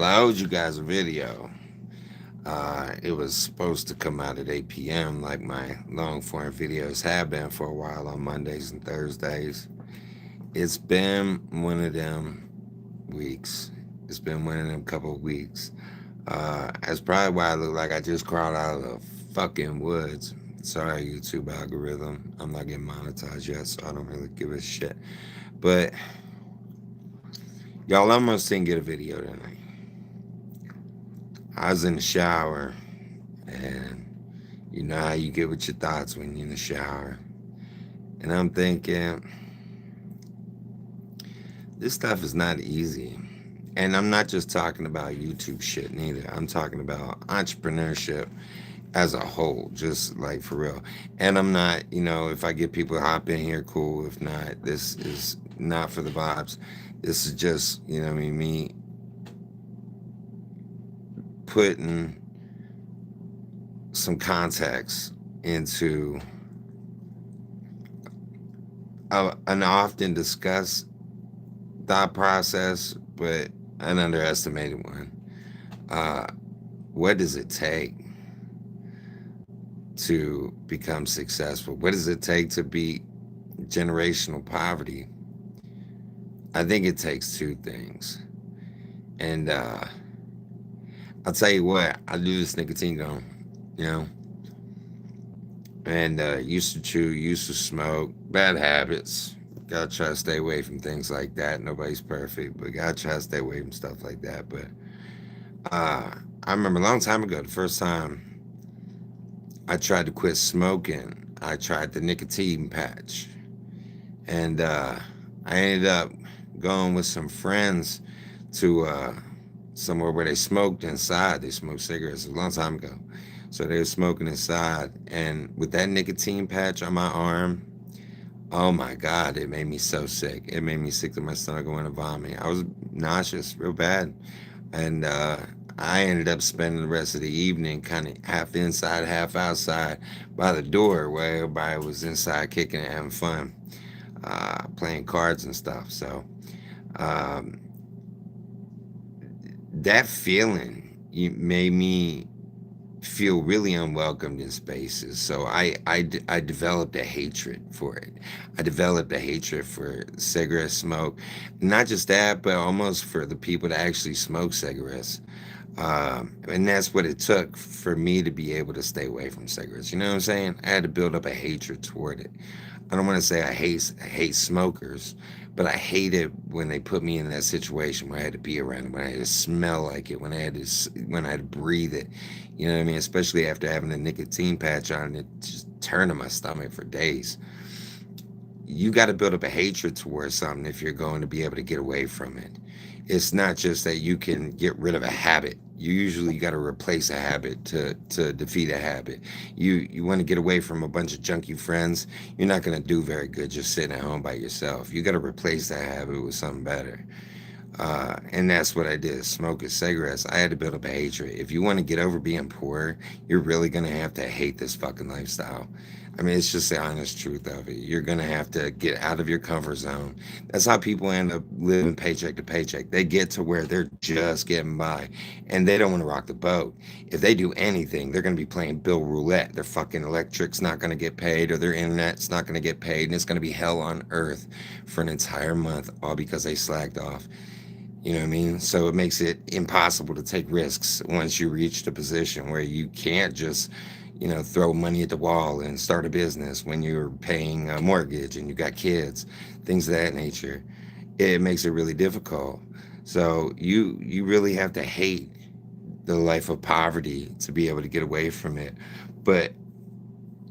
I owed you guys a video. It was supposed to come out at 8 p.m. like my long form videos have been for a while on Mondays and Thursdays. It's been one of them weeks. It's been one of them couple of weeks. That's probably why I look like I just crawled out of the fucking woods. Sorry, YouTube algorithm. I'm not getting monetized yet, so I don't really give a shit. But y'all almost didn't get a video tonight. I was in the shower, and you know how you get with your thoughts when you're in the shower. And I'm thinking, this stuff is not easy. And I'm not just talking about YouTube shit neither. I'm talking about entrepreneurship as a whole, just like for real. And I'm not, if I get people to hop in here, cool. If not, this is not for the vibes. This is just, what I mean, me putting some context into an often discussed thought process, but an underestimated one. Uh, what does it take to become successful? What does it take to beat generational poverty? I think it takes two things. And I'll tell you what, I do this nicotine gum, you know, and used to chew, used to smoke, bad habits. Gotta try to stay away from things like that. Nobody's perfect, but gotta try to stay away from stuff like that. But uh, I remember a long time ago, the first time I tried to quit smoking, I tried the nicotine patch. And I ended up going with some friends to somewhere where they smoked inside. They smoked cigarettes a long time ago. So they were smoking inside. And with that nicotine patch on my arm, oh my God, it made me so sick. It made me sick to my stomach going to vomit. I was nauseous real bad. And I ended up spending the rest of the evening kind of half inside, half outside by the door where everybody was inside kicking and having fun, playing cards and stuff. So um, that feeling made me feel really unwelcomed in spaces. So I developed a hatred for it. I developed a hatred for cigarette smoke. Not just that, but almost for the people that actually smoke cigarettes. And that's what it took for me to be able to stay away from cigarettes. You know what I'm saying? I had to build up a hatred toward it. I don't want to say I hate smokers, but I hate it when they put me in that situation where I had to be around it, when I had to smell like it, when I had to breathe it. You know what I mean? Especially after having a nicotine patch on, it just turned in my stomach for days. You got to build up a hatred towards something if you're going to be able to get away from it. It's not just that you can get rid of a habit. You usually got to replace a habit to defeat a habit. You want to get away from a bunch of junky friends. You're not going to do very good just sitting at home by yourself. You got to replace that habit with something better. And that's what I did. Smoking cigarettes. I had to build up a hatred. If you want to get over being poor, you're really gonna have to hate this fucking lifestyle. I mean, it's just the honest truth of it. You're gonna have to get out of your comfort zone. That's how people end up living paycheck to paycheck. They get to where they're just getting by, and they don't want to rock the boat. If they do anything, they're gonna be playing bill roulette. Their fucking electric's not gonna get paid, or their internet's not gonna get paid, and it's gonna be hell on earth for an entire month, all because they slacked off. You know what I mean? So it makes it impossible to take risks once you reach the position where you can't just, throw money at the wall and start a business when you're paying a mortgage and you got kids, things of that nature. It makes it really difficult. So you really have to hate the life of poverty to be able to get away from it. But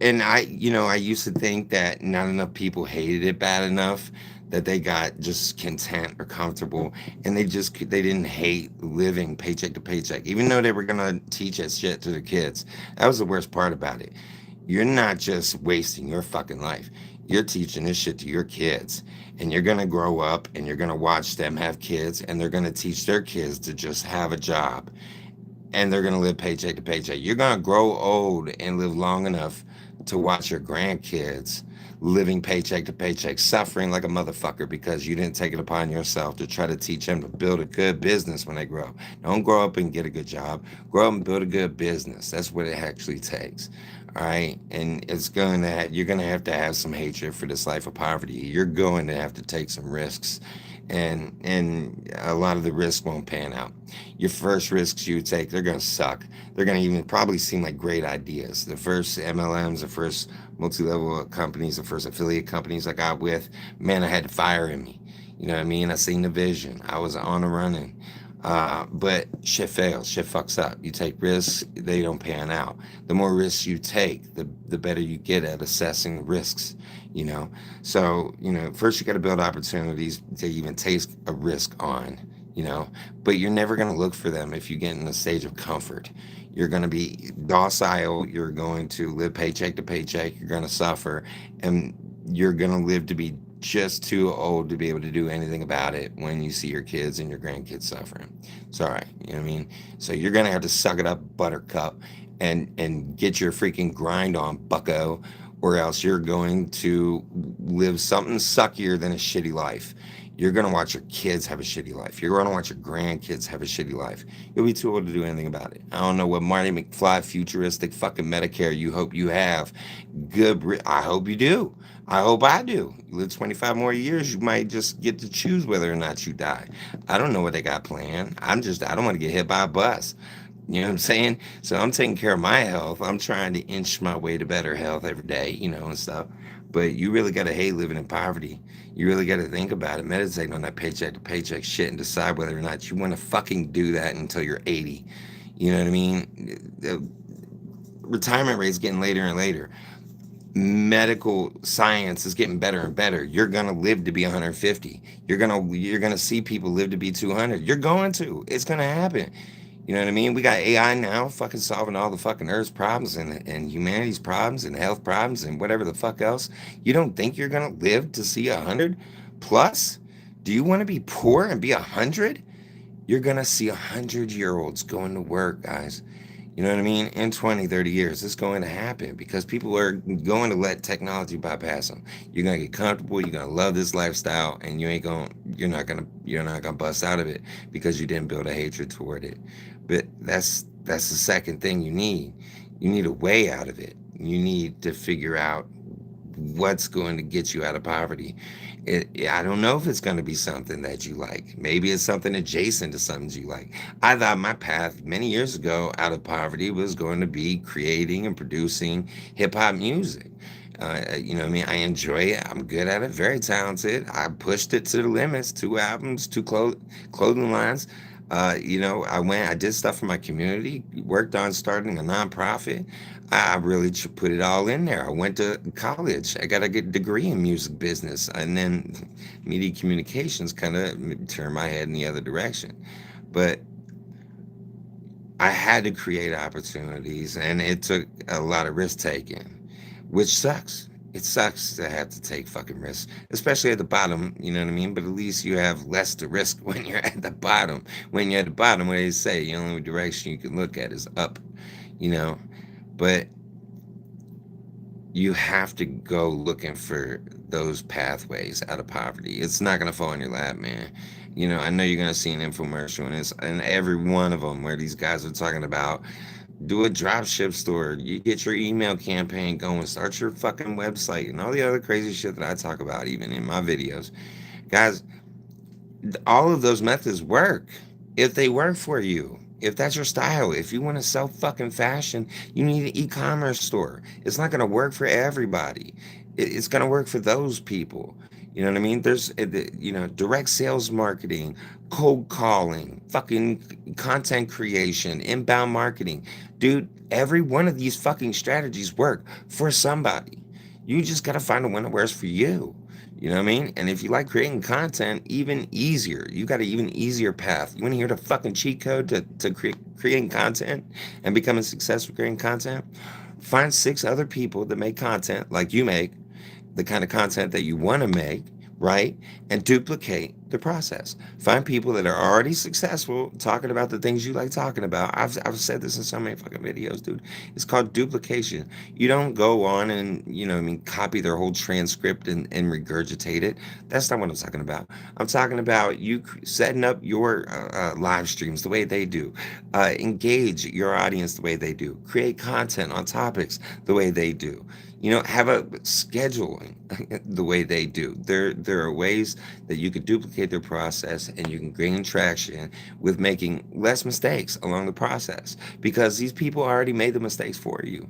and I used to think that not enough people hated it bad enough that they got just content or comfortable, and they didn't hate living paycheck to paycheck, even though they were gonna teach that shit to the kids. That was the worst part about it. You're not just wasting your fucking life. You're teaching this shit to your kids, and you're gonna grow up and you're gonna watch them have kids, and they're gonna teach their kids to just have a job, and they're gonna live paycheck to paycheck. You're gonna grow old and live long enough to watch your grandkids living paycheck to paycheck, suffering like a motherfucker because you didn't take it upon yourself to try to teach them to build a good business when they grow up. Don't grow up and get a good job. Grow up and build a good business. That's what it actually takes. All right, and you're going to have some hatred for this life of poverty. You're going to have to take some risks, and a lot of the risks won't pan out. Your first risks you take, they're going to suck. They're going to even probably seem like great ideas. The first MLMs, the first multi-level companies, the first affiliate companies I got with, man, I had to fire in me. You know what I mean? I seen the vision. I was on a running. But shit fails, shit fucks up. You take risks, they don't pan out. The more risks you take, the better you get at assessing risks, you know. So, first you got to build opportunities to even take a risk on, but you're never going to look for them if you get in a stage of comfort. You're going to be docile, you're going to live paycheck to paycheck, you're going to suffer, and you're going to live to be just too old to be able to do anything about it when you see your kids and your grandkids suffering. Sorry, you know what I mean? So you're gonna have to suck it up, buttercup, and get your freaking grind on, bucko, or else you're going to live something suckier than a shitty life. You're gonna watch your kids have a shitty life. You're gonna watch your grandkids have a shitty life. You'll be too old to do anything about it. I don't know what Marty McFly futuristic fucking Medicare you hope you have. I hope you do. I hope I do. You live 25 more years, you might just get to choose whether or not you die. I don't know what they got planned. I don't want to get hit by a bus. You know what I'm saying? So I'm taking care of my health. I'm trying to inch my way to better health every day, and stuff. But you really got to hate living in poverty. You really got to think about it, meditate on that paycheck to paycheck shit, and decide whether or not you want to fucking do that until you're 80. You know what I mean? The retirement rate's getting later and later. Medical science is getting better and better. You're gonna live to be 150. You're gonna see people live to be 200. You're going to. It's gonna happen. You know what I mean? We got AI now fucking solving all the fucking Earth's problems and humanity's problems and health problems and whatever the fuck else. You don't think you're gonna live to see 100 plus? Do you want to be poor and be 100? You're gonna see 100-year-olds going to work, guys. You know what I mean? In 20, 30 years, it's going to happen because people are going to let technology bypass them. You're going to get comfortable. You're going to love this lifestyle, and you're not going to bust out of it because you didn't build a hatred toward it. But that's the second thing you need. You need a way out of it. You need to figure out what's going to get you out of poverty. I don't know if it's going to be something that you like. Maybe it's something adjacent to something you like. I thought my path many years ago out of poverty was going to be creating and producing hip hop music. You know what I mean? I enjoy it. I'm good at it. Very talented. I pushed it to the limits. 2 albums, clothing lines. I did stuff for my community, worked on starting a nonprofit. I really put it all in there. I went to college. I got a good degree in music business, and then media communications kind of turned my head in the other direction. But I had to create opportunities, and it took a lot of risk taking, which sucks. It sucks to have to take fucking risks, especially at the bottom, you know what I mean? But at least you have less to risk when you're at the bottom. When you're at the bottom, what they say, the only direction you can look at is up, you know? But you have to go looking for those pathways out of poverty. It's not going to fall in your lap, man. I know you're going to see an infomercial, and every one of them where these guys are talking about do a drop ship store, you get your email campaign going, start your fucking website, and all the other crazy shit that I talk about even in my videos. Guys, all of those methods work if they work for you. If that's your style, if you want to sell fucking fashion, you need an e-commerce store. It's not going to work for everybody. It's going to work for those people. You know what I mean? There's, direct sales marketing, cold calling, fucking content creation, inbound marketing. Dude, every one of these fucking strategies work for somebody. You just got to find the one that works for you. You know what I mean? And if you like creating content, even easier. You got an even easier path. You want to hear the fucking cheat code to creating content and becoming successful creating content? Find 6 other people that make content like you make, the kind of content that you want to make, right? And duplicate the process. Find people that are already successful talking about the things you like talking about. I've said this in so many fucking videos, dude. It's called duplication. You don't go on and, I mean, copy their whole transcript and regurgitate it. That's not what I'm talking about. I'm talking about you setting up your live streams the way they do, engage your audience the way they do, create content on topics the way they do. Have a scheduling the way they do. There are ways that you could duplicate their process and you can gain traction with making less mistakes along the process because these people already made the mistakes for you.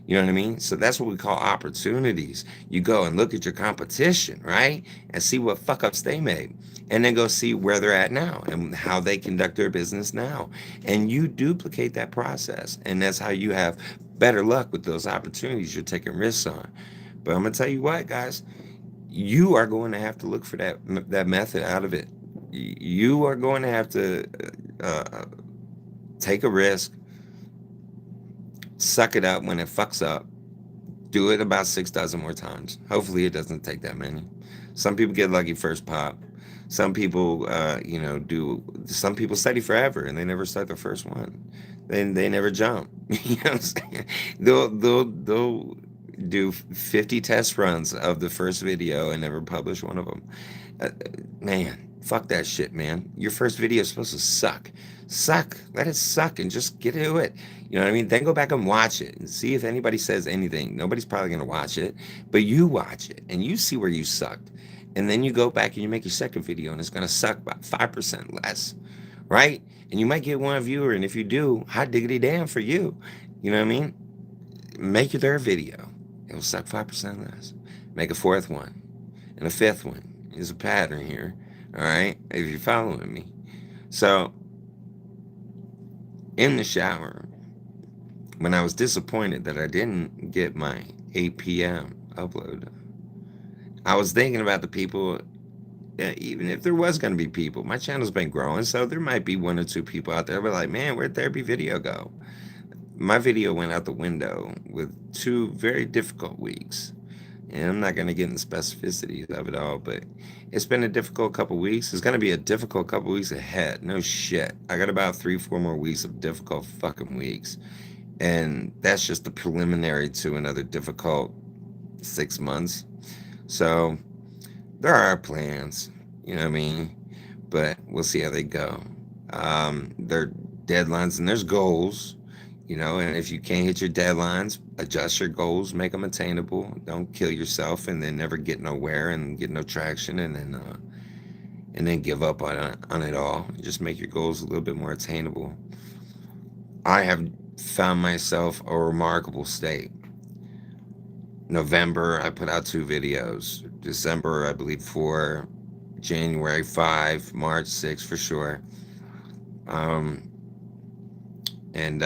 You know what I mean? So that's what we call opportunities. You go and look at your competition, right? And see what fuck ups they made. And then go see where they're at now and how they conduct their business now. And you duplicate that process. And that's how you have better luck with those opportunities you're taking risks on. But I'm going to tell you what, guys, you are going to have to look for that method out of it. You are going to have to uh, take a risk, suck it up when it fucks up, do it about 6 dozen more times. Hopefully, it doesn't take that many. Some people get lucky first pop. Some people, do. Some people study forever and they never start the first one. Then they never jump. You know what I'm saying? They'll do 50 test runs of the first video and never publish one of them. Uh, Man, fuck that shit, man. Your first video is supposed to suck. Suck. Let it suck and just get into it. You know what I mean? Then go back and watch it and see if anybody says anything. Nobody's probably going to watch it, but you watch it and you see where you sucked. And then you go back and you make your second video and it's going to suck about 5% less, right? And you might get one viewer. And if you do, hot diggity damn for you. You know what I mean? Make your third video. It'll suck 5% less. Make a fourth one and a fifth one. There's a pattern here. All right. If you're following me. So in the shower, when I was disappointed that I didn't get my 8 p.m. upload, I was thinking about the people, even if there was going to be people, my channel's been growing, so there might be one or two people out there, but like, man, where'd therapy video go? My video went out the window with 2 very difficult weeks. And I'm not going to get into specificities of it all, but it's been a difficult couple weeks. It's going to be a difficult couple weeks ahead. No shit. I got about 3-4 more weeks of difficult fucking weeks. And that's just the preliminary to another difficult 6 months. So there are plans, you know what I mean? But we'll see how they go. There are deadlines and there's goals, and if you can't hit your deadlines, adjust your goals, make them attainable. Don't kill yourself and then never get nowhere and get no traction and then give up on it all. Just make your goals a little bit more attainable. I have found myself a remarkable state. November, I put out 2 videos. December, I believe 4. January 5. March 6 for sure. Um, and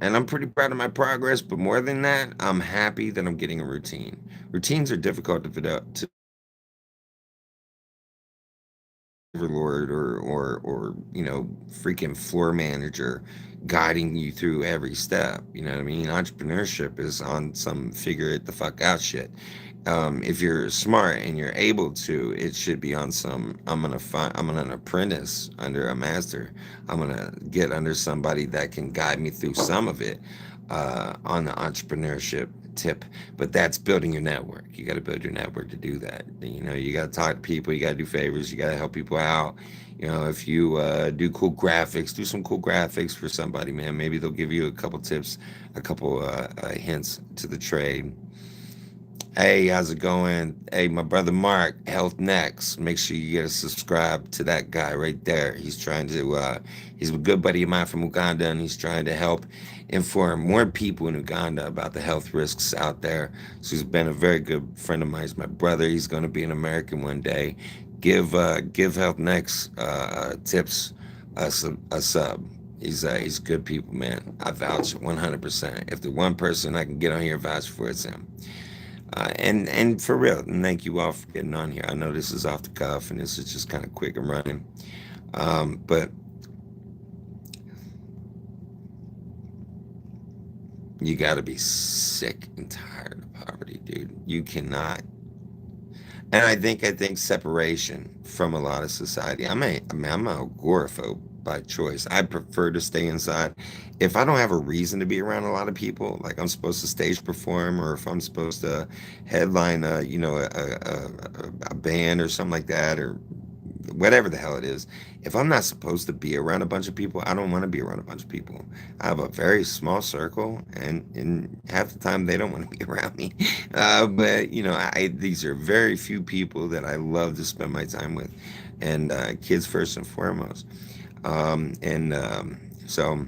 and I'm pretty proud of my progress. But more than that, I'm happy that I'm getting a routine. Routines are difficult to overlord or freaking floor manager guiding you through every step. You know what I mean? Entrepreneurship is on some figure it the fuck out shit. If you're smart and you're able to, it should be on some. I'm an apprentice under a master. I'm gonna get under somebody that can guide me through some of it on the entrepreneurship tip. But that's building your network. You got to build your network to do that. You got to talk to people. You got to do favors. You got to help people out. If you do cool graphics, do some cool graphics for somebody, man. Maybe they'll give you a couple tips, a couple hints to the trade. Hey, how's it going? Hey, my brother Mark, Health Next. Make sure you get a subscribe to that guy right there. He's a good buddy of mine from Uganda, and he's trying to help inform more people in Uganda about the health risks out there. So he's been a very good friend of mine. He's my brother. He's going to be an American one day. Give Health Next tips a sub. He's good people, man. I vouch 100%. If the one person I can get on here vouch for, it's him. And for real, and thank you all for getting on here. I know this is off the cuff and this is just kind of quick and running. But you got to be sick and tired of poverty, dude. You cannot. And I think separation from a lot of society. I'm a agoraphobe by choice. I prefer to stay inside. If I don't have a reason to be around a lot of people, like I'm supposed to stage perform, or if I'm supposed to headline a band or something like that, or whatever the hell it is. If I'm not supposed to be around a bunch of people, I don't want to be around a bunch of people. I have a very small circle, and half the time they don't want to be around me. But these are very few people that I love to spend my time with, and kids first and foremost. So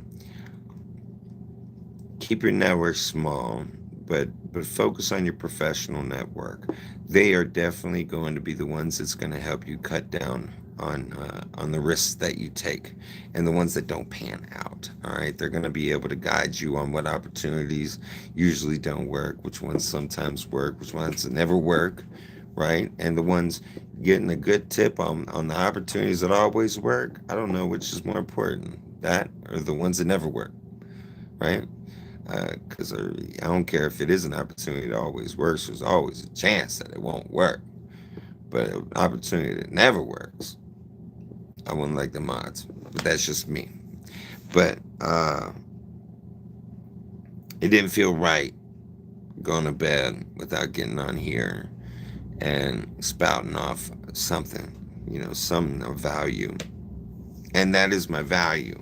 keep your network small, but focus on your professional network. They are definitely going to be the ones that's going to help you cut down on the risks that you take, and the ones that don't pan out. All right, they're going to be able to guide you on what opportunities usually don't work, which ones sometimes work, which ones never work, right? And the ones getting a good tip on the opportunities that always work. I don't know which is more important, that or the ones that never work, right? Because I don't care if it is an opportunity that always works. There's always a chance that it won't work. But an opportunity that never works, I wouldn't like the mods. But that's just me. But it didn't feel right going to bed without getting on here and spouting off something, some of value. And that is my value.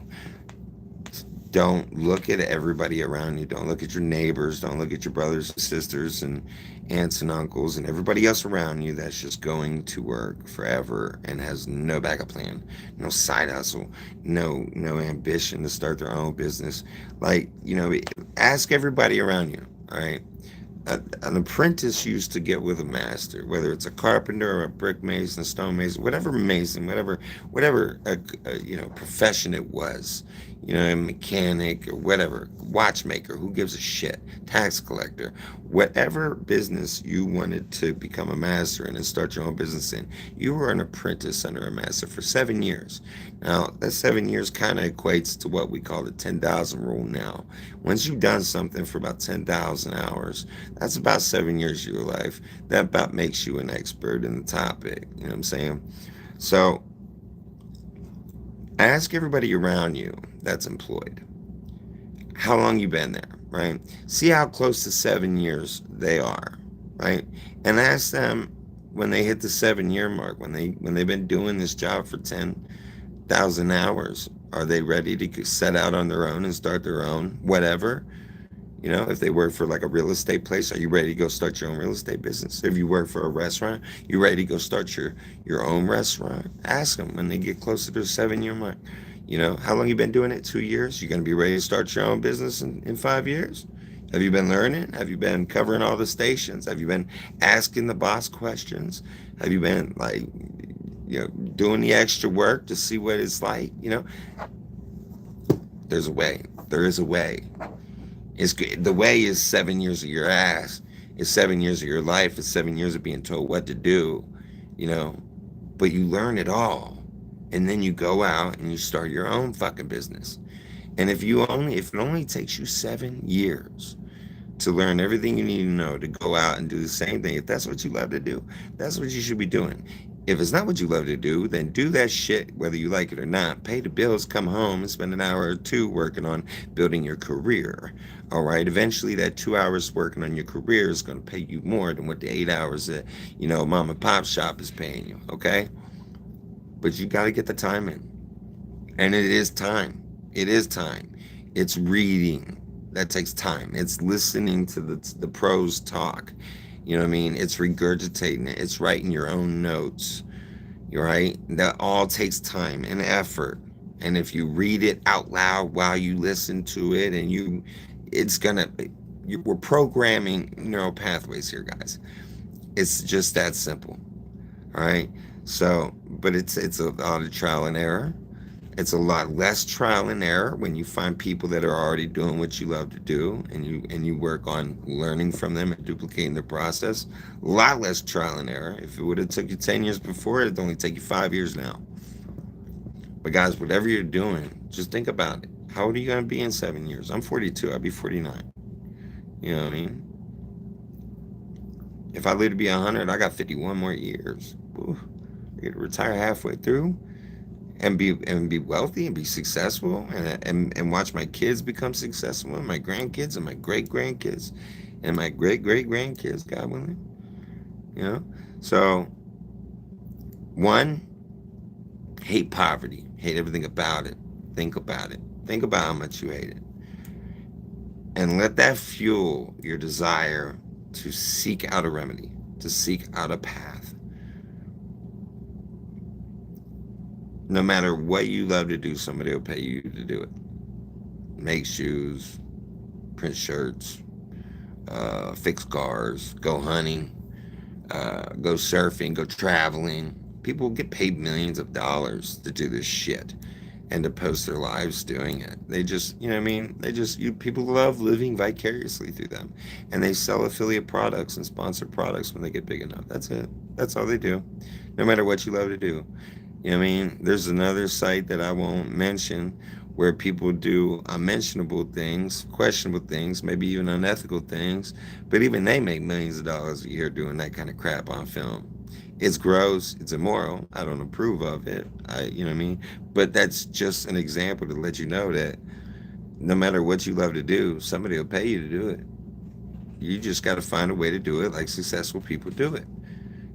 Don't look at everybody around you. Don't look at your neighbors. Don't look at your brothers and sisters and aunts and uncles and everybody else around you that's just going to work forever and has no backup plan, no side hustle, no ambition to start their own business. Like, ask everybody around you, all right? An apprentice used to get with a master, whether it's a carpenter or a brick mason, stone mason, whatever mason, whatever profession it was, a mechanic or whatever, watchmaker, who gives a shit, tax collector, whatever business you wanted to become a master in and start your own business in, you were an apprentice under a master for 7 years. Now, that 7 years kind of equates to what we call the 10,000 rule now. Once you've done something for about 10,000 hours, that's about 7 years of your life. That about makes you an expert in the topic. You know what I'm saying? So ask everybody around you that's employed how long you been there, right? See how close to 7 years they are, right? And ask them when they hit the 7 year mark, when they've been doing this job for 10,000 hours, are they ready to set out on their own and start their own whatever? If they work for like a real estate place, are you ready to go start your own real estate business? If you work for a restaurant, you ready to go start your own restaurant? Ask them when they get closer to the 7 year mark. How long you been doing it? 2 years? You gonna be ready to start your own business in 5 years? Have you been learning? Have you been covering all the stations? Have you been asking the boss questions? Have you been like, doing the extra work to see what it's like? There's a way. There is a way. The way is 7 years of your ass. It's 7 years of your life. It's 7 years of being told what to do, you know. But you learn it all, and then you go out and you start your own fucking business. And if it only takes you 7 years to learn everything you need to know to go out and do the same thing, if that's what you love to do, that's what you should be doing. If it's not what you love to do, then do that shit whether you like it or not. Pay the bills, come home, and spend an hour or two working on building your career. All right. Eventually, that 2 hours working on your career is going to pay you more than what the 8 hours that, mom and pop shop is paying you. Okay. But you got to get the time in. And it is time. It is time. It's reading. That takes time. It's listening to the pros talk. You know what I mean? It's regurgitating it. It's writing your own notes. You're right. That all takes time and effort. And if you read it out loud while you listen to it, we're programming neural pathways here, guys. It's just that simple. All right. So, but it's a lot of trial and error. It's a lot less trial and error when you find people that are already doing what you love to do, and you work on learning from them and duplicating the process. A lot less trial and error. If it would have took you 10 years before, it'd only take you 5 years now. But guys, whatever you're doing, just think about it. How old are you going to be in 7 years? I'm 42. I'll be 49. You know what I mean? If I live to be 100, I got 51 more years. Ooh, I get to retire halfway through and be wealthy and be successful and watch my kids become successful and my grandkids and my great grandkids and my great great grandkids, God willing. You know? So one, hate poverty. Hate everything about it. Think about it. Think about how much you hate it. And let that fuel your desire to seek out a remedy, to seek out a path. No matter what you love to do, somebody will pay you to do it. Make shoes, print shirts, fix cars, go hunting, go surfing, go traveling. People get paid millions of dollars to do this shit and to post their lives doing it. They just, you know what I mean? People love living vicariously through them. And they sell affiliate products and sponsored products when they get big enough. That's it. That's all they do. No matter what you love to do. You know what I mean? There's another site that I won't mention where people do unmentionable things, questionable things, maybe even unethical things, but even they make millions of dollars a year doing that kind of crap on film. It's gross, it's immoral. I don't approve of it. You know what I mean? But that's just an example to let you know that no matter what you love to do, somebody will pay you to do it. You just got to find a way to do it like successful people do it.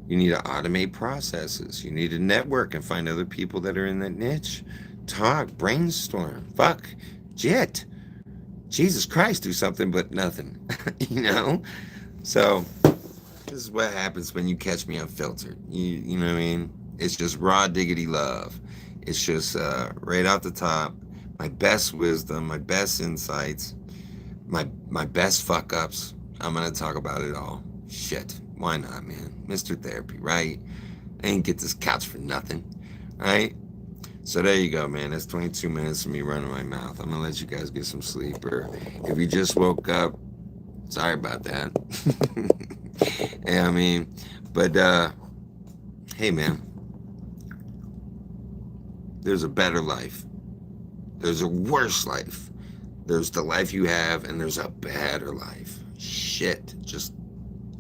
You need to automate processes. You need to network and find other people that are in that niche. Talk, brainstorm, fuck, jit. Jesus Christ, do something, but nothing. you know? So, this is what happens when you catch me unfiltered. You know what I mean? It's just raw diggity love. It's just right off the top, my best wisdom, my best insights, my best fuck ups. I'm gonna talk about it all. Shit, why not, man? Mr. Therapy, right? I ain't get this couch for nothing, right? So there you go, man. That's 22 minutes of me running my mouth. I'm gonna let you guys get some sleep, or if you just woke up, sorry about that. yeah, I mean, but hey, man, there's a better life. There's a worse life. There's the life you have, and there's a better life. Shit, just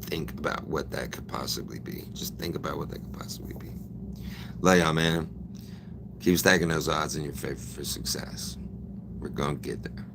think about what that could possibly be. Just think about what that could possibly be. Love y'all, man. Keep stacking those odds in your favor for success. We're gonna get there.